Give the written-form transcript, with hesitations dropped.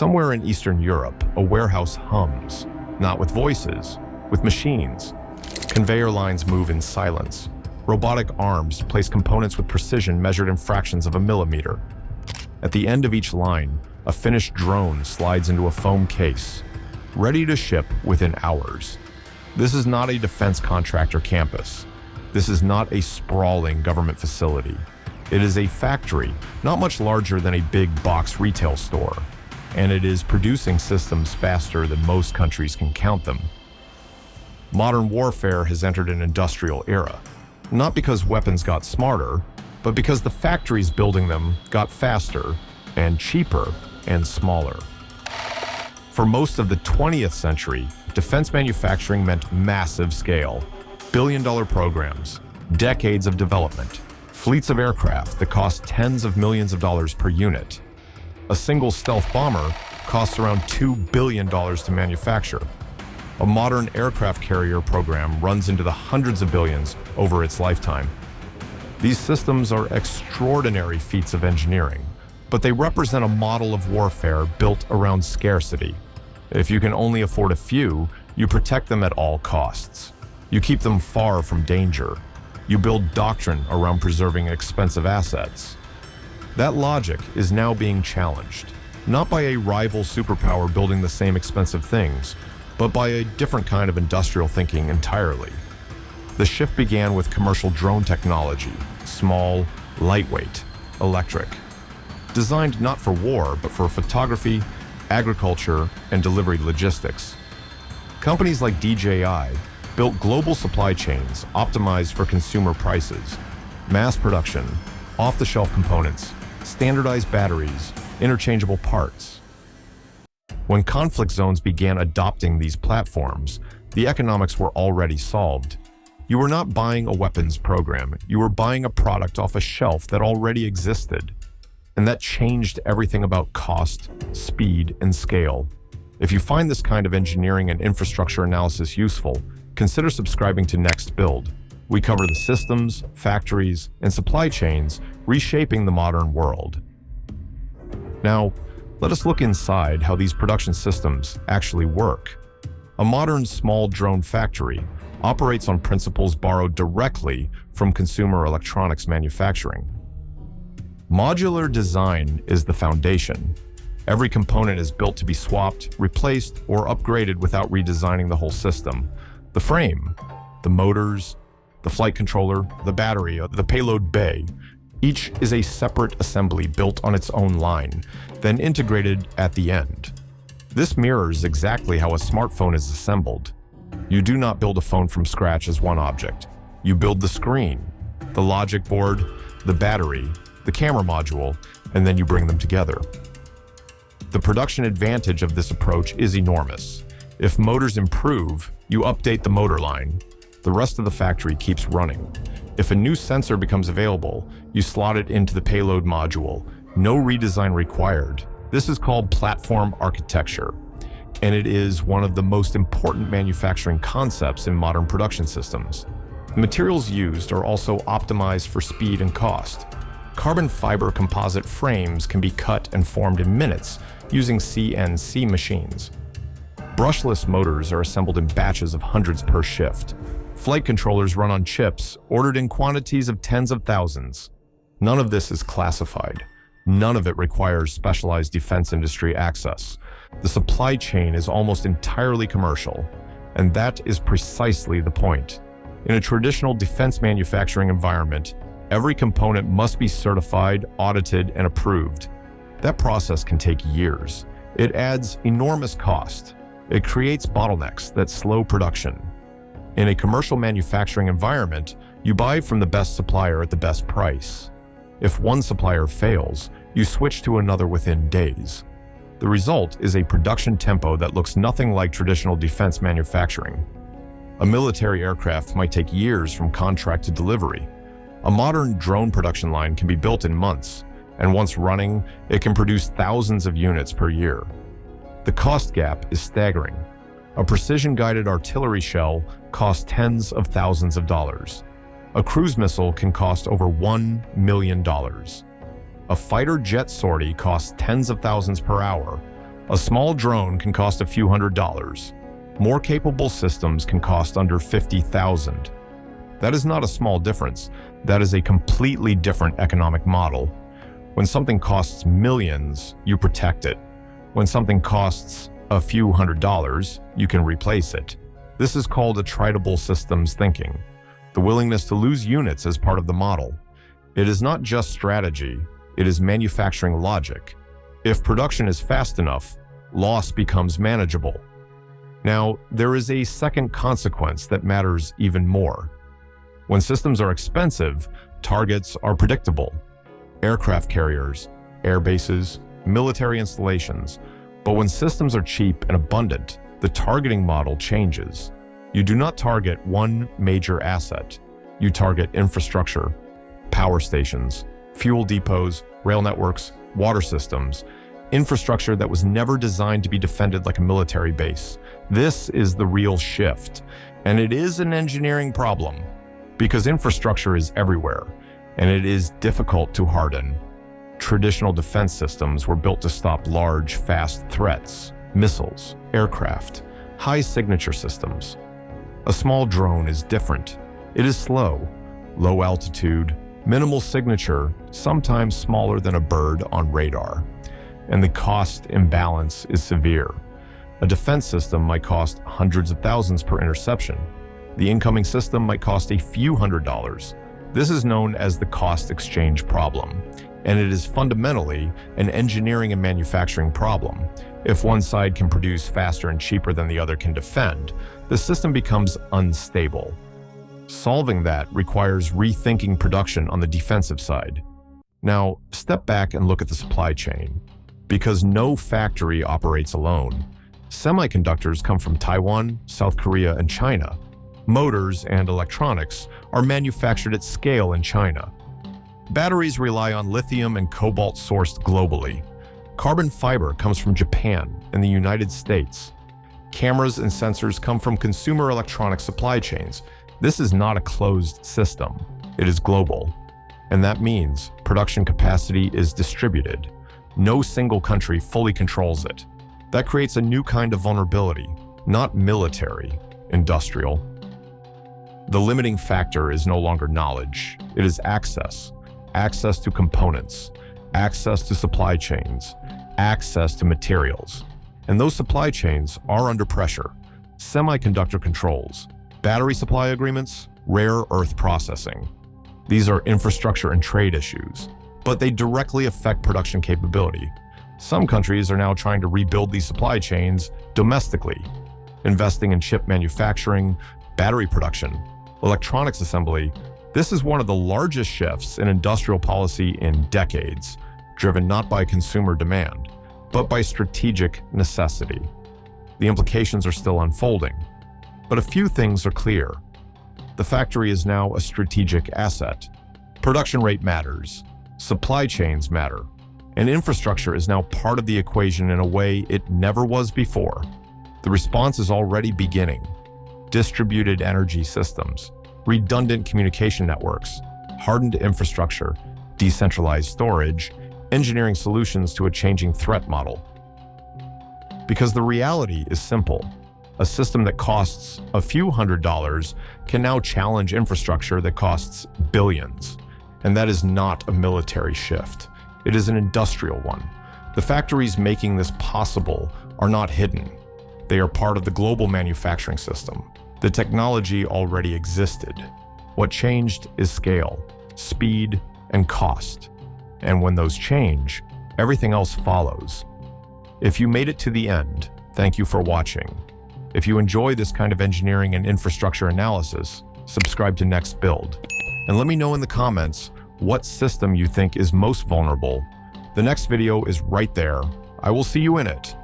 Somewhere in Eastern Europe, a warehouse hums, not with voices, with machines. Conveyor lines move in silence. Robotic arms place components with precision measured in fractions of a millimeter. At the end of each line, a finished drone slides into a foam case, ready to ship within hours. This is not a defense contractor campus. This is not a sprawling government facility. It is a factory, not much larger than a big box retail store, and it is producing systems faster than most countries can count them. Modern warfare has entered an industrial era, not because weapons got smarter, but because the factories building them got faster and cheaper and smaller. For most of the 20th century, defense manufacturing meant massive scale, billion-dollar programs, decades of development, fleets of aircraft that cost tens of millions of dollars per unit. A single stealth bomber costs around $2 billion to manufacture. A modern aircraft carrier program runs into the hundreds of billions over its lifetime. These systems are extraordinary feats of engineering, but they represent a model of warfare built around scarcity. If you can only afford a few, you protect them at all costs. You keep them far from danger. You build doctrine around preserving expensive assets. That logic is now being challenged, not by a rival superpower building the same expensive things, but by a different kind of industrial thinking entirely. The shift began with commercial drone technology, small, lightweight, electric. Designed not for war, but for photography, agriculture, and delivery logistics. Companies like DJI built global supply chains optimized for consumer prices, mass production, off-the-shelf components, standardized batteries, interchangeable parts. When conflict zones began adopting these platforms, the economics were already solved. You were not buying a weapons program, you were buying a product off a shelf that already existed. And that changed everything about cost, speed, and scale. If you find this kind of engineering and infrastructure analysis useful, consider subscribing to Next Build. We cover the systems, factories, and supply chains reshaping the modern world. Now, let us look inside how these production systems actually work. A modern small drone factory operates on principles borrowed directly from consumer electronics manufacturing. Modular design is the foundation. Every component is built to be swapped, replaced, or upgraded without redesigning the whole system. The frame, the motors, the flight controller, the battery, the payload bay, each is a separate assembly built on its own line, then integrated at the end. This mirrors exactly how a smartphone is assembled. You do not build a phone from scratch as one object. You build the screen, the logic board, the battery, the camera module, and then you bring them together. The production advantage of this approach is enormous. If motors improve, you update the motor line. The rest of the factory keeps running. If a new sensor becomes available, you slot it into the payload module. No redesign required. This is called platform architecture, and it is one of the most important manufacturing concepts in modern production systems. The materials used are also optimized for speed and cost. Carbon fiber composite frames can be cut and formed in minutes using CNC machines. Brushless motors are assembled in batches of hundreds per shift. Flight controllers run on chips ordered in quantities of tens of thousands. None of this is classified. None of it requires specialized defense industry access. The supply chain is almost entirely commercial, and that is precisely the point. In a traditional defense manufacturing environment, every component must be certified, audited, and approved. That process can take years. It adds enormous cost. It creates bottlenecks that slow production. In a commercial manufacturing environment, you buy from the best supplier at the best price. If one supplier fails, you switch to another within days. The result is a production tempo that looks nothing like traditional defense manufacturing. A military aircraft might take years from contract to delivery. A modern drone production line can be built in months, and once running, it can produce thousands of units per year. The cost gap is staggering. A precision-guided artillery shell costs tens of thousands of dollars. A cruise missile can cost over $1 million. A fighter jet sortie costs tens of thousands per hour. A small drone can cost a few $100s. More capable systems can cost under $50,000. That is not a small difference. That is a completely different economic model. When something costs millions, you protect it. When something costs a few $100s, you can replace it. This is called attritable systems thinking, the willingness to lose units as part of the model. It is not just strategy, it is manufacturing logic. If production is fast enough, loss becomes manageable. Now, there is a second consequence that matters even more. When systems are expensive, targets are predictable. Aircraft carriers, air bases, military installations. But when systems are cheap and abundant, the targeting model changes. You do not target one major asset. You target infrastructure, power stations, fuel depots, rail networks, water systems, infrastructure that was never designed to be defended like a military base. This is the real shift, and it is an engineering problem because infrastructure is everywhere, and it is difficult to harden. Traditional defense systems were built to stop large, fast threats, missiles, aircraft, high-signature systems. A small drone is different. It is slow, low altitude, minimal signature, sometimes smaller than a bird on radar. And the cost imbalance is severe. A defense system might cost hundreds of thousands per interception. The incoming system might cost a few $100s. This is known as the cost exchange problem, and it is fundamentally an engineering and manufacturing problem. If one side can produce faster and cheaper than the other can defend, the system becomes unstable. Solving that requires rethinking production on the defensive side. Now, step back and look at the supply chain. Because no factory operates alone. Semiconductors come from Taiwan, South Korea, and China. Motors and electronics are manufactured at scale in China. Batteries rely on lithium and cobalt sourced globally. Carbon fiber comes from Japan and the United States. Cameras and sensors come from consumer electronic supply chains. This is not a closed system. It is global. And that means production capacity is distributed. No single country fully controls it. That creates a new kind of vulnerability, not military, industrial. The limiting factor is no longer knowledge. It is access. Access to components, access to supply chains, access to materials. And those supply chains are under pressure. Semiconductor controls, battery supply agreements, rare earth processing. These are infrastructure and trade issues, but they directly affect production capability. Some countries are now trying to rebuild these supply chains domestically, investing in chip manufacturing, battery production, electronics assembly. This is one of the largest shifts in industrial policy in decades, driven not by consumer demand, but by strategic necessity. The implications are still unfolding, but a few things are clear. The factory is now a strategic asset. Production rate matters, supply chains matter, and infrastructure is now part of the equation in a way it never was before. The response is already beginning. Distributed energy systems, redundant communication networks, hardened infrastructure, decentralized storage, engineering solutions to a changing threat model. Because the reality is simple. A system that costs a few $100s can now challenge infrastructure that costs billions. And that is not a military shift. It is an industrial one. The factories making this possible are not hidden. They are part of the global manufacturing system. The technology already existed. What changed is scale, speed, and cost. And when those change, everything else follows. If you made it to the end, thank you for watching. If you enjoy this kind of engineering and infrastructure analysis, subscribe to Next Build. And let me know in the comments what system you think is most vulnerable. The next video is right there. I will see you in it.